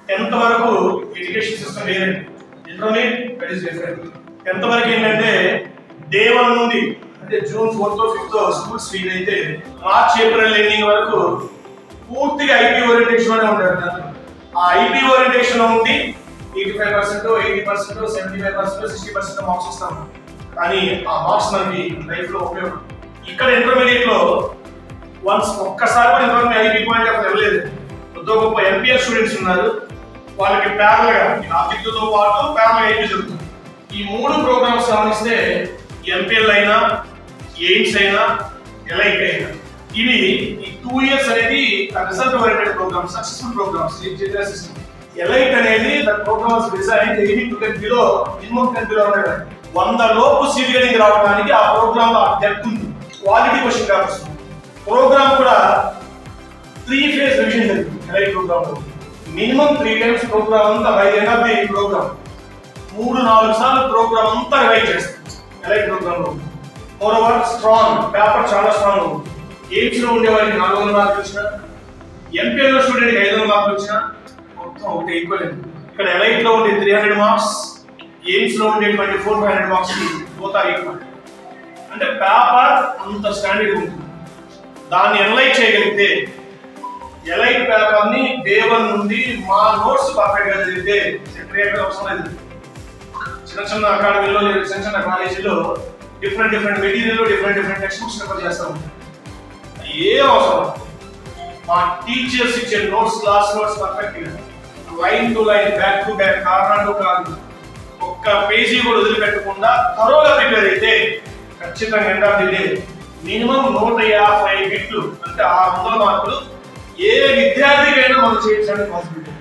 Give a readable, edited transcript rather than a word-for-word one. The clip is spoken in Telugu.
10th వరకు ఎడ్యుకేషన్ సిస్టమ్ వేరండి, intermediate that is different. 10th వరకు ఏంటంటే డే 1 నుండి అంటే June 4th 5th schools free అయితే మార్చ్ ఏప్రిల్ ఎండింగ్ వరకు పూర్తిగా ఐపీ ఓరియంటేషన్ లోనే ఉంటారు. ఆ ఐపీ ఓరియంటేషన్ లో ఉండి 85%, 80%, 75%, 60% మార్క్స్ ఇస్తాం. కానీ ఆ మార్క్స్ మనకి లైఫ్ లో ఉపయోగం. ఇక్కడ ఇంటర్మీడియట్ లో వన్స్ ఒక్కసారి కూడా ఇంతవరకు ఐపీ పాయింట్ ఆఫ్ వెళ్ళలేదు. గొప్ప ఎంపీఎల్ స్టూడెంట్స్ ఉన్నారు, వాళ్ళకి ప్యారల్ గా ఆబ్జెక్ట్ తో పాటు ప్యారల్ ఐపీ జరుగుతుంది. ఈ 3 ప్రోగ్రామ్స్ గమనిస్తే ఎంపీఎల్ అయినా ఎయిమ్స్ అయినా ఎలైట్ అయినా ఇవి ఈ 2 years అనేది result oriented program, successful programs. Elite అనేది the programs design aiming to get below minimum 10 below ఉండాలి. 100 లోపు సీట్ గెటింగ్ రావడానికి ఆ ప్రోగ్రామ్ లో డెప్త్ ఉంది, క్వాలిటీ క్వశ్చన్ పేపర్స్. ప్రోగ్రామ్ కూడా 3 phase రివిజన్ జరిగింది ఎలైట్ ప్రోగ్రామ్ లో. మినిమం 3 times ప్రోగ్రామ్ అంతా by the end of the program 3-4 సార్లు ప్రోగ్రామ్ అంతా రివైజ్ చేస్తాం ఎలైట్ ప్రోగ్రామ్ లో. మోరోవర్ స్ట్రాంగ్ పేపర్, చాలా స్ట్రాంగ్ ఉంది. ఎయిమ్స్ లో ఉండే వారికి 400 మార్కులు వచ్చినా, ఎంపీఎల్ స్టూడెంట్ 500 మార్కులు వచ్చినా మొత్తం ఒకటి ఈక్వల్. ఇక్కడ ఎలైట్ లో ఉండే 300 మార్క్స్, ఎయిమ్స్ లో ఉండే 2400 మార్క్స్ పోతారు ఈక్వల్. అంటే పేపర్ అంత స్టాండర్డ్ ఉంటుంది. దాన్ని ఎనలైజ్ చేయగలిగితే ఎలైట్ పేపర్ ని డే 1 నుండి మా నోట్స్ పర్ఫెక్ట్ గా చదివితే సెక్రటరీ అవసరం లేదు. చిన్న అకాడమీలో లేదా చిన్న కాలేజీలో different material, different text books refer చేస్తాం. ఏ అవసరం మా టీచర్స్ ఇచ్చే నోట్స్, క్లాస్ నోట్స్ పర్ఫెక్ట్ గా line to line, back to back, corner to corner ఒక్క పేజీ కూడా వదిలిపెట్టకుండా త్వరగా ప్రిపేర్ అయితే ఖచ్చితంగా end of the day minimum 150 బిట్లు అంటే 600 మార్కులు ఏ విద్యార్థికైనా మనం చేయడానికి పాసిబిలిటీ.